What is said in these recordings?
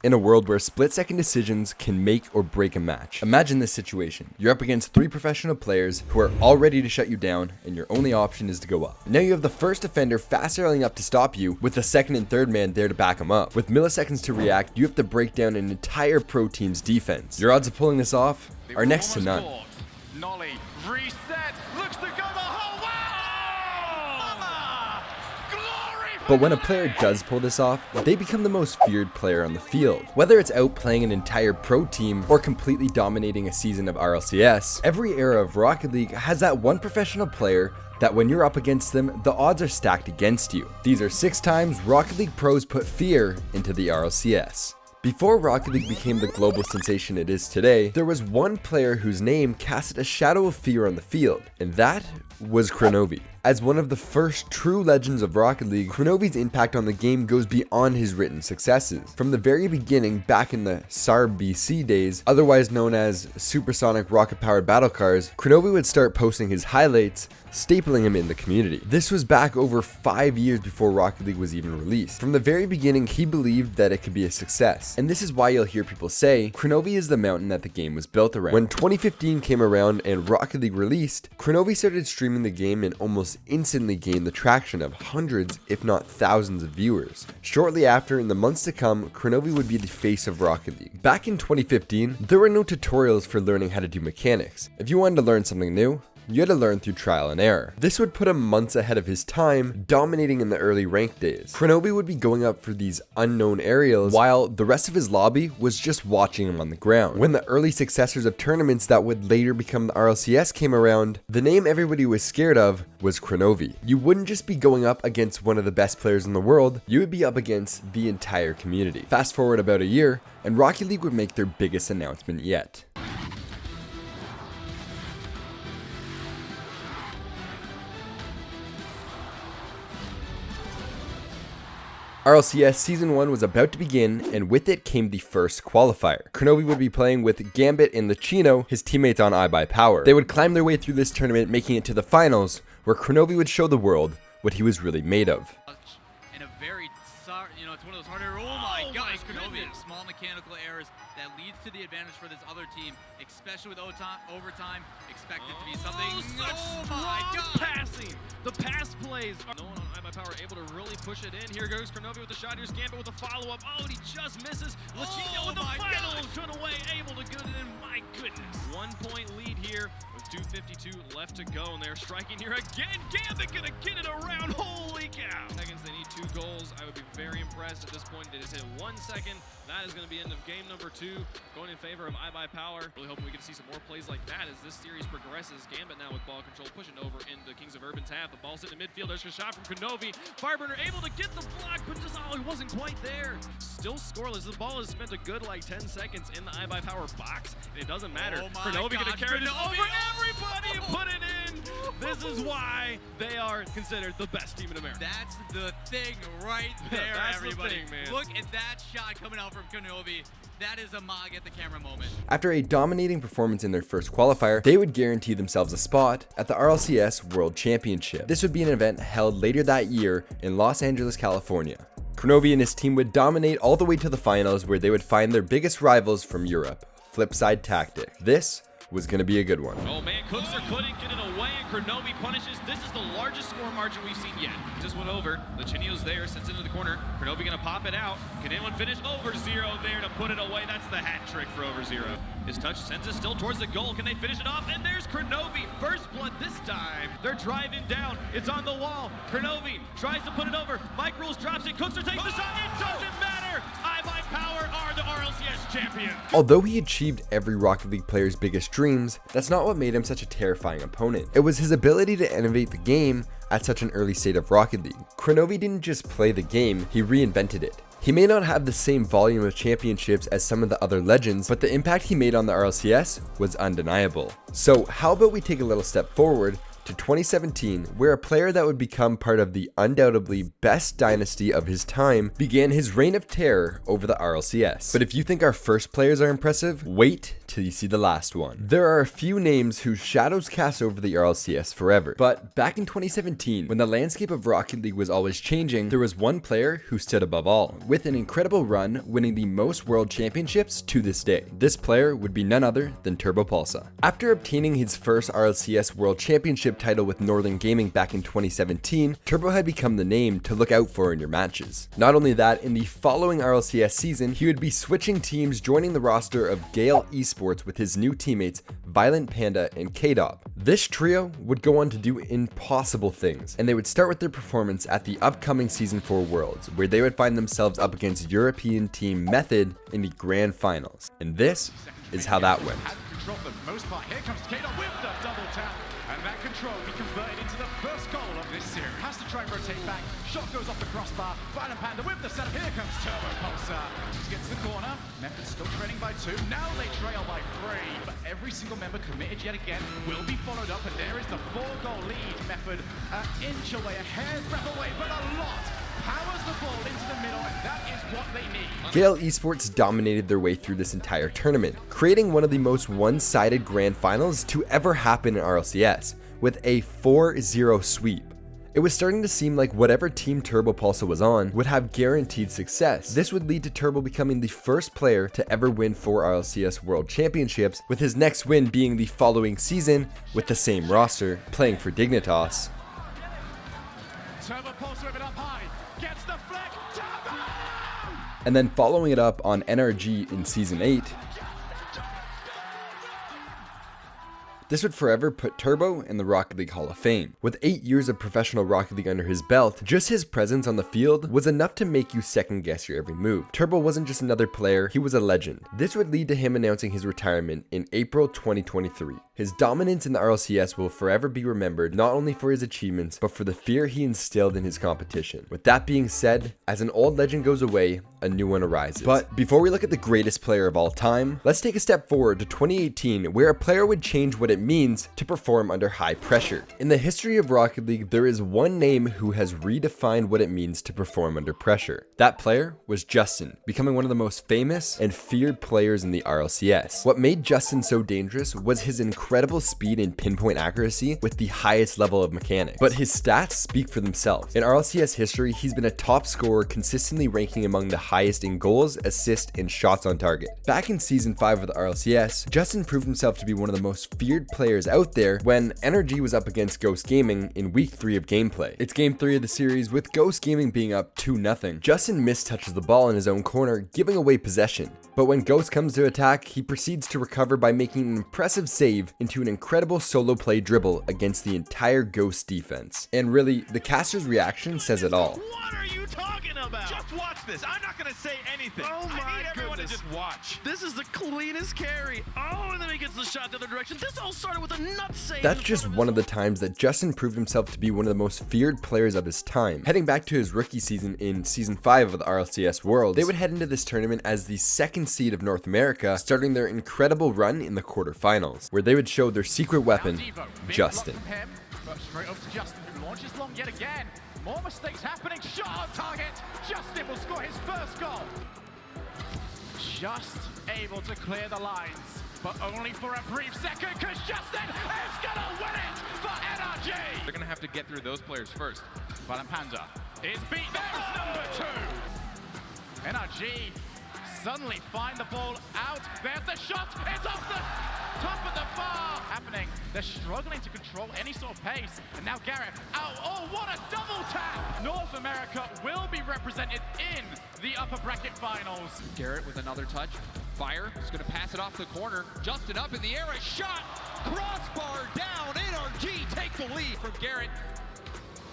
in a world where split-second decisions can make or break a match. Imagine this situation. You're up against 3 professional players who are all ready to shut you down, and your only option is to go up. Now you have the first defender fast rallying up to stop you, with the second and third man there to back him up. With milliseconds to react, you have to break down an entire pro team's defense. Your odds of pulling this off are next to none. Nolly, reset, looks to go the whole way! Mama! Glory! But when a player does pull this off, they become the most feared player on the field. Whether it's outplaying an entire pro team or completely dominating a season of RLCS, every era of Rocket League has that one professional player that when you're up against them, the odds are stacked against you. These are 6 times Rocket League pros put fear into the RLCS. Before Rocket League became the global sensation it is today, there was one player whose name casted a shadow of fear on the field, and that was Kronovi. As one of the first true legends of Rocket League, Kronovi's impact on the game goes beyond his written successes. From the very beginning, back in the SAR BC days, otherwise known as supersonic rocket-powered battle cars, Kronovi would start posting his highlights, stapling him in the community. This was back over 5 years before Rocket League was even released. From the very beginning, he believed that it could be a success, and this is why you'll hear people say, Kronovi is the mountain that the game was built around. When 2015 came around and Rocket League released, Kronovi started streaming the game and almost instantly gained the traction of hundreds, if not thousands of viewers. Shortly after, in the months to come, Kronovi would be the face of Rocket League. Back in 2015, there were no tutorials for learning how to do mechanics. If you wanted to learn something new, you had to learn through trial and error. This would put him months ahead of his time, dominating in the early ranked days. Kronovi would be going up for these unknown aerials, while the rest of his lobby was just watching him on the ground. When the early successors of tournaments that would later become the RLCS came around, the name everybody was scared of was Kronovi. You wouldn't just be going up against one of the best players in the world, you would be up against the entire community. Fast forward about a year, and Rocket League would make their biggest announcement yet. RLCS Season 1 was about to begin, and with it came the first qualifier. Kronovi would be playing with Gambit and Lechino, his teammates on iBuyPower. They would climb their way through this tournament, making it to the finals, where Kronovi would show the world what he was really made of. And a very, it's one of those harder, oh my gosh, Kronovi, small mechanical errors that leads to the advantage for this other team, especially with overtime, expect it to be something, oh my god, passing! The pass plays are no one on iBuyPower able to really push it in. Here goes Kronovi with the shot. Here's Gambit with the follow-up. Oh, and he just misses. Lechino with the final turn away, able to get it in. My goodness. 1 point lead here with 2:52 left to go, and they're striking here again. Gambit gonna get it around. Holy cow. Seconds, they need 2 goals. I would be very impressed at this point. They just hit 1 second. That is going to be end of game number 2, going in favor of iBuyPower. Really hoping we get to see some more plays like that as this series progresses. Gambit now with ball control, pushing over into Kings of Urban's half. The ball's sitting in midfield. There's a shot from Kronovi. Fireburner able to get the block, but just, he wasn't quite there. Still scoreless. The ball has spent a good, 10 seconds in the iBuyPower box, and it doesn't matter. Kronovi going to carry this over everybody and put it in. This is why they are considered the best team in America. That's the thing right there, That's everybody. the thing, man. Look at that shot coming out from Kronovi. That is a mog at the camera moment. After a dominating performance in their first qualifier, they would guarantee themselves a spot at the RLCS World Championship. This would be an event held later that year in Los Angeles, California. Kronovi and his team would dominate all the way to the finals, where they would find their biggest rivals from Europe, Flipside Tactic. This was going to be a good one. Oh man, Cookster couldn't get it away, and Kronovi punishes. This is the largest score margin we've seen yet. Just went over. Lechino's there, sends into the corner. Kronovi going to pop it out. Can anyone finish? Over 0 there to put it away. That's the hat trick for over 0. His touch sends it still towards the goal. Can they finish it off? And there's Kronovi. First blood this time. They're driving down. It's on the wall. Kronovi tries to put it over. Mike Rules drops it. Cookster takes the shot. It doesn't matter. iBuyPower are the RLCS champion. Although he achieved every Rocket League player's biggest dreams, that's not what made him such a terrifying opponent. It was his ability to innovate the game at such an early state of Rocket League. Kronovi didn't just play the game, he reinvented it. He may not have the same volume of championships as some of the other legends, but the impact he made on the RLCS was undeniable. So how about we take a little step forward to 2017, where a player that would become part of the undoubtedly best dynasty of his time began his reign of terror over the RLCS. But if you think our first players are impressive, wait till you see the last one. There are a few names whose shadows cast over the RLCS forever, but back in 2017, when the landscape of Rocket League was always changing, there was one player who stood above all, with an incredible run winning the most world championships to this day. This player would be none other than TurboPulsa. After obtaining his first RLCS World Championship title with Northern Gaming back in 2017, Turbo had become the name to look out for in your matches. Not only that, in the following RLCS season, he would be switching teams, joining the roster of Gale Esports with his new teammates Violent Panda and K-Dop. This trio would go on to do impossible things, and they would start with their performance at the upcoming Season 4 Worlds, where they would find themselves up against European team Method in the grand finals. And this is how that went. Control for the most part. Here comes K-Dop with the double tap. And that control will be converted into the first goal of this series. Has to try and rotate back. Shot goes off the crossbar. Violent Panda with the setup. Here comes TurboPulsa. Just gets to the corner. Method still trailing by 2. Now they trail by 3. But every single member committed yet again will be followed up. And there is the 4-goal lead. Method an inch away, a hair's breadth away, but a lot. Powers the ball into the middle, and that is what they need. Gale Esports dominated their way through this entire tournament, creating one of the most one-sided grand finals to ever happen in RLCS, with a 4-0 sweep. It was starting to seem like whatever team TurboPulsa was on would have guaranteed success. This would lead to Turbo becoming the first player to ever win 4 RLCS World Championships, with his next win being the following season with the same roster, playing for Dignitas. TurboPulsa with it up high. Gets the flick. Turbo! And then following it up on NRG in Season 8, this would forever put Turbo in the Rocket League Hall of Fame. With 8 years of professional Rocket League under his belt, just his presence on the field was enough to make you second guess your every move. Turbo wasn't just another player, he was a legend. This would lead to him announcing his retirement in April 2023. His dominance in the RLCS will forever be remembered, not only for his achievements, but for the fear he instilled in his competition. With that being said, as an old legend goes away, a new one arises. But before we look at the greatest player of all time, let's take a step forward to 2018, where a player would change what it means to perform under high pressure. In the history of Rocket League, there is one name who has redefined what it means to perform under pressure. That player was Justin, becoming one of the most famous and feared players in the RLCS. What made Justin so dangerous was his incredible speed and pinpoint accuracy with the highest level of mechanics. But his stats speak for themselves. In RLCS history, he's been a top scorer, consistently ranking among the highest in goals, assists, and shots on target. Back in Season 5 of the RLCS, Justin proved himself to be one of the most feared players out there when NRG was up against Ghost Gaming in Week 3 of gameplay. It's Game 3 of the series, with Ghost Gaming being up 2-0. Justin mistouches the ball in his own corner, giving away possession. But when Ghost comes to attack, he proceeds to recover by making an impressive save into an incredible solo play dribble against the entire Ghost defense. And really, the caster's reaction says it all. What are you talking about? Just watch this. I'm not going to say anything. Oh my I need everyone goodness. to just watch. This is the cleanest carry. Oh, and then he gets the shot the other direction. This all started with a nut save. That's just one of the times that Justin proved himself to be one of the most feared players of his time. Heading back to his rookie season in Season 5 of the RLCS Worlds, they would head into this tournament as the second seed of North America, starting their incredible run in the quarterfinals, where they would show their secret weapon, Justin. Straight over to Justin, who launches long yet again. More mistakes happening. Shot on target. Justin will score his first goal. Just able to clear the lines, but only for a brief second, because Justin is gonna win it for NRG. They're gonna have to get through those players first. Violent Panda is beat. There's number 2. NRG suddenly find the ball out. There's the shot. It's off the top of the bar. Happening. They're struggling to control any sort of pace. And now Garrett out. Oh, what a double tap. North America will be represented in the upper bracket finals. Garrett with another touch. Fire is gonna pass it off the corner. Justin up in the air, a shot. Crossbar down. NRG take the lead from Garrett.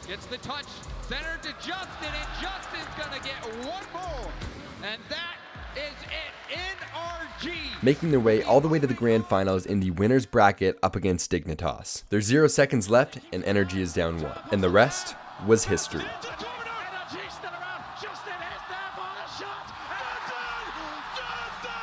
Gets the touch. Centered to Justin, and Justin's gonna get one more. And that is it, NRG. Making their way all the way to the grand finals in the winner's bracket up against Dignitas. There's 0 seconds left and NRG is down 1. And the rest was history. NRG still around. Justin is there for the shot. Justin!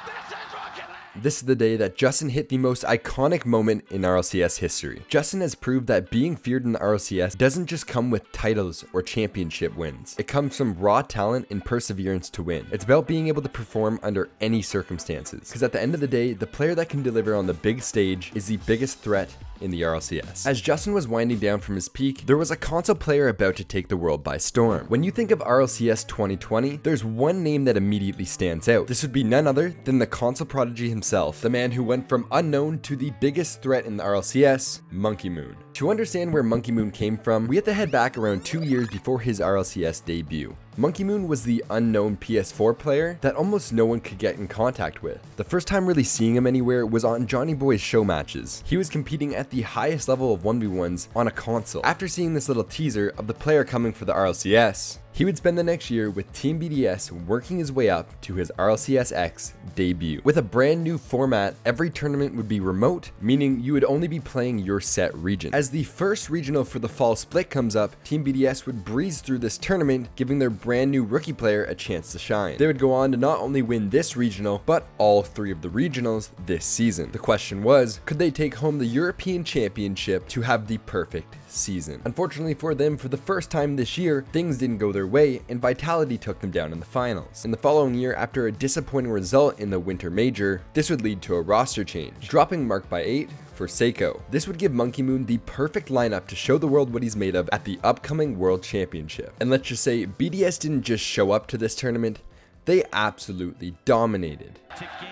This is Rocket League. This is the day that Justin hit the most iconic moment in RLCS history. Justin has proved that being feared in the RLCS doesn't just come with titles or championship wins. It comes from raw talent and perseverance to win. It's about being able to perform under any circumstances. Because at the end of the day, the player that can deliver on the big stage is the biggest threat in the RLCS. As Justin was winding down from his peak, there was a console player about to take the world by storm. When you think of RLCS 2020, there's one name that immediately stands out. This would be none other than the console prodigy himself, the man who went from unknown to the biggest threat in the RLCS, Monkey Moon. To understand where Monkey Moon came from, we have to head back around 2 years before his RLCS debut. Monkey Moon was the unknown PS4 player that almost no one could get in contact with. The first time really seeing him anywhere was on Johnny Boy's show matches. He was competing at the highest level of 1v1s on a console. After seeing this little teaser of the player coming for the RLCS, he would spend the next year with Team BDS working his way up to his RLCS X debut. With a brand new format, every tournament would be remote, meaning you would only be playing your set region. As the first regional for the fall split comes up, Team BDS would breeze through this tournament, giving their brand new rookie player a chance to shine. They would go on to not only win this regional, but all 3 of the regionals this season. The question was, could they take home the European Championship to have the perfect season? Unfortunately for them, for the first time this year, things didn't go their way, and Vitality took them down in the finals. In the following year, after a disappointing result in the Winter Major, this would lead to a roster change, dropping Mark by 8 for Seiko. This would give Monkey Moon the perfect lineup to show the world what he's made of at the upcoming World Championship. And let's just say, BDS didn't just show up to this tournament, they absolutely dominated. To game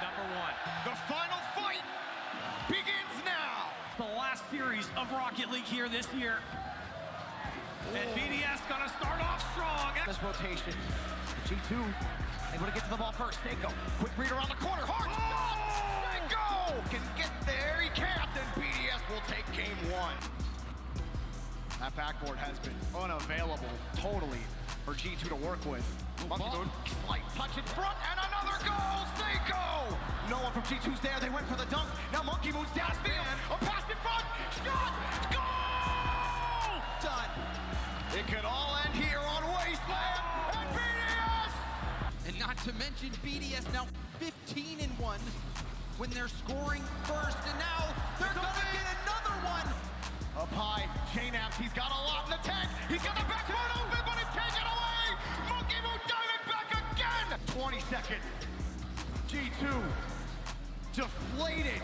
number 1. The final fight begins now. The last series of Rocket League here this year. And BDS gonna start off strong. This rotation. G2 able to get to the ball first. Seiko, quick read around the corner. Hard stop. Seiko can get there. He can't. And BDS will take game 1. That backboard has been unavailable totally for G2 to work with. Monkey Moon, slight touch in front, and another goal. Seiko. No one from G2's there. They went for the dunk. Now Monkey Moon's downfield. A pass in front. Shot. Goal. Done. It could all end here on Wasteland. And BDS. And not to mention BDS now 15-1 when they're scoring first, and now they're gonna get another one. Up high, J-Naps, he's got a lot in the tank. He's got the backboard open, but it's taken away. Monkey Moon diving back again. 20 seconds. G2 deflated.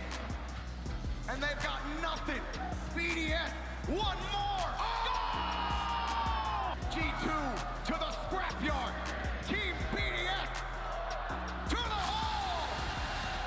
And they've got nothing. BDS, one more. G2 to the scrapyard. Team BDS to the hall.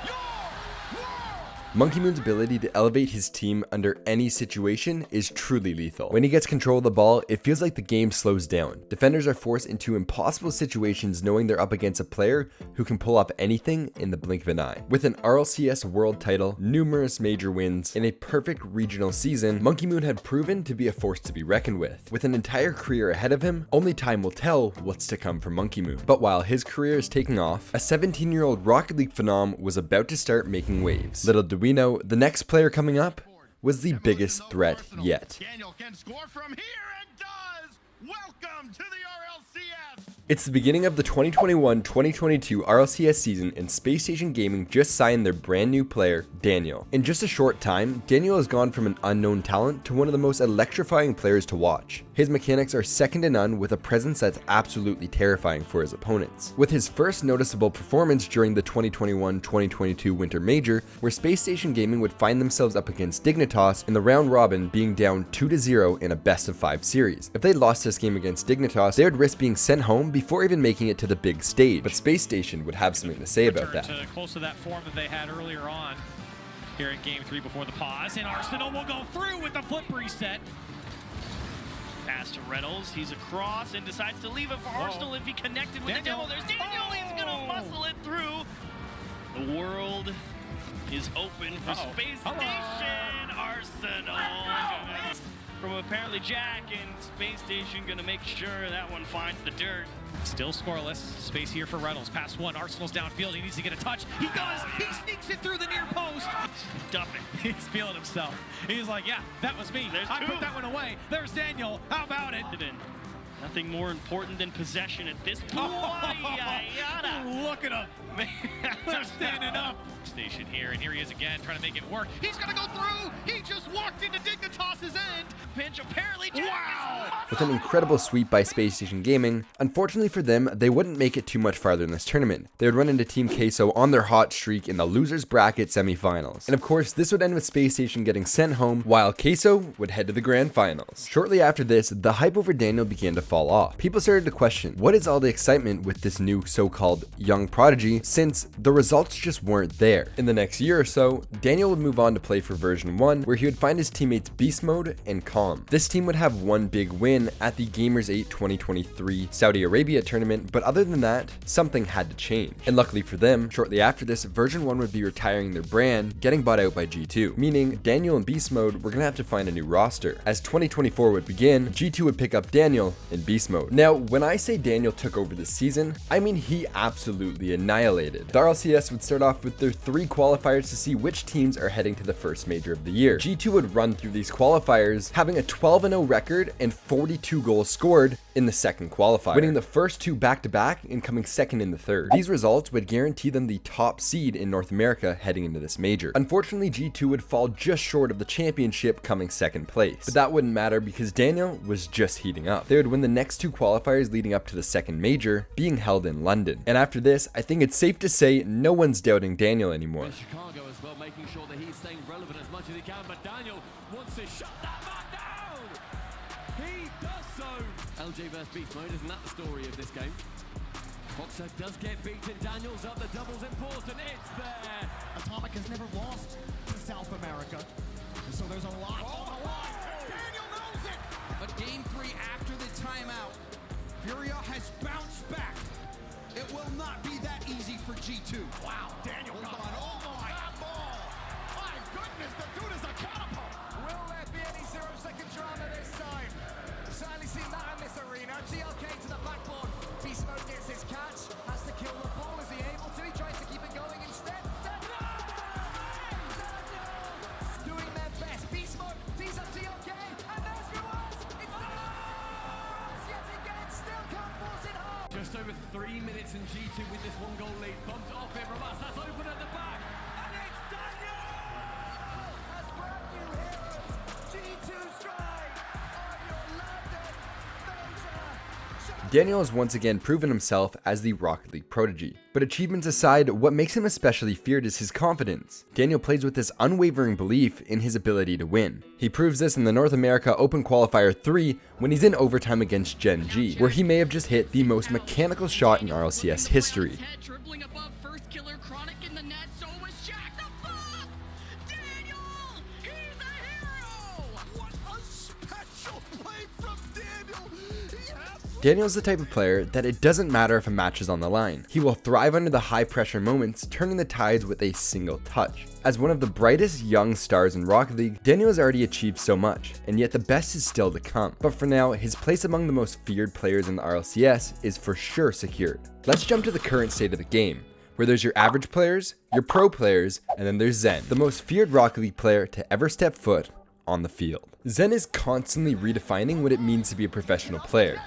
Your world. Monkey Moon's ability to elevate his team under any situation is truly lethal. When he gets control of the ball, it feels like the game slows down. Defenders are forced into impossible situations knowing they're up against a player who can pull off anything in the blink of an eye. With an RLCS world title, numerous major wins, and a perfect regional season, Monkey Moon had proven to be a force to be reckoned with. With an entire career ahead of him, only time will tell what's to come for Monkey Moon. But while his career is taking off, a 17-year-old Rocket League phenom was about to start making waves. Little did we know, the next player coming up was the biggest threat yet. Daniel can score from here and does. Welcome to the RLCS. It's the beginning of the 2021-2022 RLCS season, and Space Station Gaming just signed their brand new player, Daniel. In just a short time, Daniel has gone from an unknown talent to one of the most electrifying players to watch. His mechanics are second to none, with a presence that's absolutely terrifying for his opponents. With his first noticeable performance during the 2021-2022 Winter Major, where Space Station Gaming would find themselves up against Dignitas in the round robin, being down 2-0 in a best-of-5 series. If they lost this game against Dignitas, they would risk being sent home before even making it to the big stage, but Space Station would have something to say about that. Close to that form that they had earlier on here in Game 3 before the pause, and Arsenal will go through with the flip reset. Pass to Reynolds, he's across and decides to leave it for Arsenal if he connected with the demo. There's Daniel, he's gonna muscle it through. The world is open for Space Station. Arsenal from apparently Jack, and Space Station gonna make sure that one finds the dirt. Still scoreless. Space here for Reynolds. Pass one. Arsenal's downfield. He needs to get a touch. He does. He sneaks it through the near post. Duffing. He's feeling himself. He's like, yeah, that was me. I put that one away. There's Daniel. How about it? Nothing more important than possession at this point. Look at him. They're standing up. station here, and here he is again trying to make it work. He's gonna go through. He just walked into Dignitas's end. Pinch apparently. Wow! With an incredible sweep by Space Station Gaming, unfortunately for them, they wouldn't make it too much farther in this tournament. They would run into Team Queso on their hot streak in the losers bracket semifinals. And of course, this would end with Space Station getting sent home, while Queso would head to the grand finals. Shortly after this, the hype over Daniel began to fall off. People started to question, what is all the excitement with this new so-called young prodigy, since the results just weren't there. In the next year or so, Daniel would move on to play for version 1, where he would find his teammates Beast Mode and Calm. This team would have one big win at the Gamers 8 2023 Saudi Arabia tournament, but other than that, something had to change. And luckily for them, shortly after this, version 1 would be retiring their brand, getting bought out by G2, meaning Daniel and Beast Mode were gonna have to find a new roster. As 2024 would begin, G2 would pick up Daniel in Beast Mode. Now, when I say Daniel took over this season, I mean he absolutely annihilated. The RLCS would start off with their 3 qualifiers to see which teams are heading to the first major of the year. G2 would run through these qualifiers, having a 12-0 record and 42 goals scored in the second qualifier, winning the first 2 back-to-back and coming second in the third. These results would guarantee them the top seed in North America heading into this major. Unfortunately, G2 would fall just short of the championship, coming second place. But that wouldn't matter because Daniel was just heating up. They would win the next 2 qualifiers leading up to the second major, being held in London. And after this, I think it's safe to say no one's doubting Daniel anymore. Chicago as well, making sure that he's staying relevant as much as he can, but Daniel wants to shut that man down! He does so! LJ vs Beast Mode, isn't that the story of this game? Boxer does get beaten, Daniel's up, the double's important, it's there! Atomic has never lost to South America, so there's a lot on the line. Daniel knows it! But game 3 after the timeout, Furia has bounced back. It will not be that easy for G2. Wow, Daniel got on. Oh my ball! My goodness, the dude is a catapult! Will there be any 0-second drama this time? Certainly seen that in this arena. GLK to the backboard. Beast Mode gets his catch. Has to kill the ball. Is he able to? He tries to keep it going instead. Doing their best. Beast Mode tees up GLK. And there's Ruas! It's Ruas! Yet again, still can't force it home. Just over 3 minutes in G2 with this 1-goal lead, bumped off it, Ramas, that's open at the back, and it's Daniel! As brand new heroes, G2 strike on your London major. Daniel has once again proven himself as the Rocket League prodigy. But achievements aside, what makes him especially feared is his confidence. Daniel plays with this unwavering belief in his ability to win. He proves this in the North America Open Qualifier 3 when he's in overtime against Gen G, where he may have just hit the most mechanical shot in RLCS history. Dribbling above first killer, Chronic in the net, so was Jack. The fuck? Daniel! He's a hero! What a special play from Daniel! Yes! Daniel's the type of player that it doesn't matter if a match is on the line. He will thrive under the high pressure moments, turning the tides with a single touch. As one of the brightest young stars in Rocket League, Daniel has already achieved so much, and yet the best is still to come. But for now, his place among the most feared players in the RLCS is for sure secured. Let's jump to the current state of the game, where there's your average players, your pro players, and then there's Zen, the most feared Rocket League player to ever step foot on the field. Zen is constantly redefining what it means to be a professional player.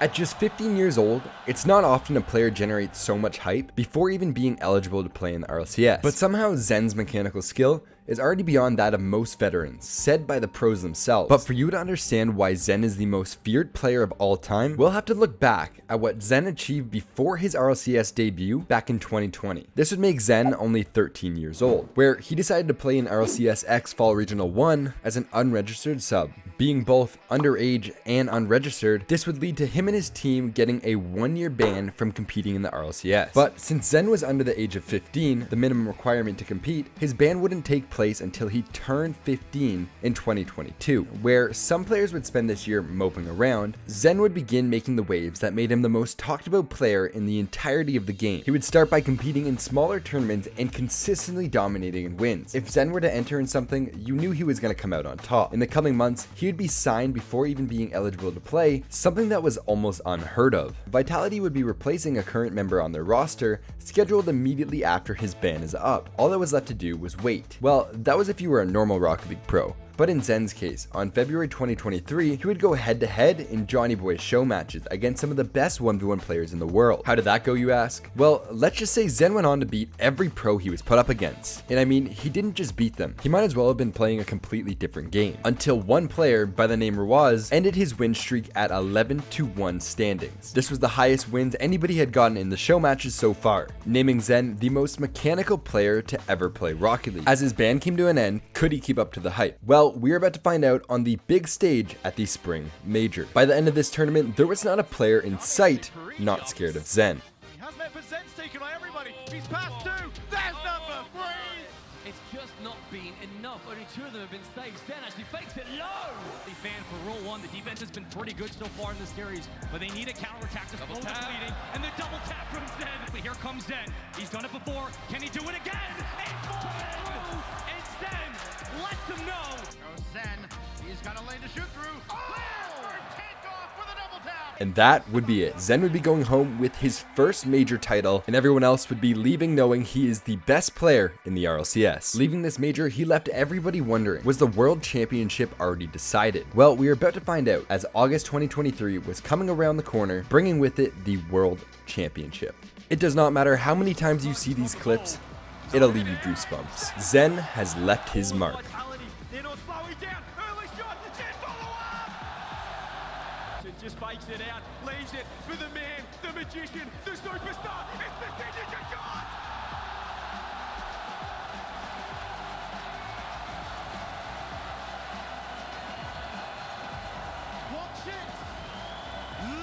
At just 15 years old, it's not often a player generates so much hype before even being eligible to play in the RLCS. But somehow Zen's mechanical skill is already beyond that of most veterans, said by the pros themselves. But for you to understand why Zen is the most feared player of all time, we'll have to look back at what Zen achieved before his RLCS debut back in 2020. This would make Zen only 13 years old, where he decided to play in RLCS X Fall Regional 1 as an unregistered sub. Being both underage and unregistered, this would lead to him and his team getting a 1-year ban from competing in the RLCS. But since Zen was under the age of 15, the minimum requirement to compete, his ban wouldn't take place until he turned 15 in 2022. Where some players would spend this year moping around, Zen would begin making the waves that made him the most talked about player in the entirety of the game. He would start by competing in smaller tournaments and consistently dominating in wins. If Zen were to enter in something, you knew he was going to come out on top. In the coming months, he would be signed before even being eligible to play, something that was almost unheard of. Vitality would be replacing a current member on their roster, scheduled immediately after his ban is up. All that was left to do was wait. Well, Well, that was if you were a normal Rocket League pro. But in Zen's case, on February 2023, he would go head-to-head in Johnny Boy's show matches against some of the best 1v1 players in the world. How did that go, you ask? Well, let's just say Zen went on to beat every pro he was put up against. And I mean, he didn't just beat them. He might as well have been playing a completely different game. Until one player by the name Rawaz ended his win streak at 11-1 standings. This was the highest wins anybody had gotten in the show matches so far, naming Zen the most mechanical player to ever play Rocket League. As his ban came to an end, could he keep up to the hype? Well, we're about to find out on the big stage at the Spring Major. By the end of this tournament, there was not a player in sight not scared of Zen. He has met, but Zen's taken by everybody. He's passed two. There's number 3. It's just not been enough. Only 2 of them have been saved. Zen actually fakes it low. The fan for rule 1. The defense has been pretty good so far in this series, but they need a counterattack to slow the bleeding. And the double tap from Zen. But here comes Zen. He's done it before. Can he do it again? It's through. And Zen lets him know. Zen, he's got a lane to shoot through. Take off with a double tap. And that would be it. Zen would be going home with his first major title, and everyone else would be leaving knowing he is the best player in the RLCS. Leaving this major, he left everybody wondering, was the World Championship already decided? Well, we are about to find out, as August 2023 was coming around the corner, bringing with it the World Championship. It does not matter how many times you see these clips, it'll leave you goosebumps. Zen has left his mark. Just fakes it out, leaves it for the man, the magician, the superstar. It's the signature shot. Watch it.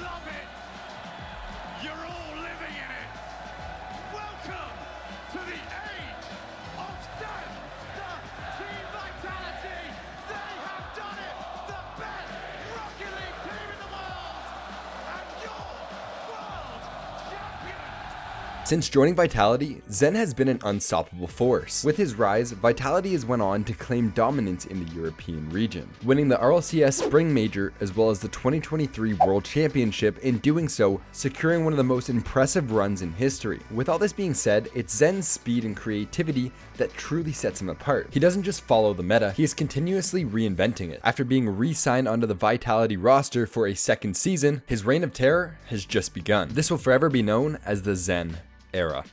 Love it. You're all living in it. Welcome to the age of Zen. The team vitality. They have done it. The best Rocket League team in the world. And you're world champions. Since joining Vitality, Zen has been an unstoppable force. With his rise, Vitality has went on to claim dominance in the European region, winning the RLCS Spring Major as well as the 2023 World Championship, in doing so, securing one of the most impressive runs in history. With all this being said, it's Zen's speed and creativity that truly sets him apart. He doesn't just follow the meta, he is continuously reinventing it. After being re-signed onto the Vitality roster for a second season, his reign of terror has just begun. This will forever be known as the Zen era.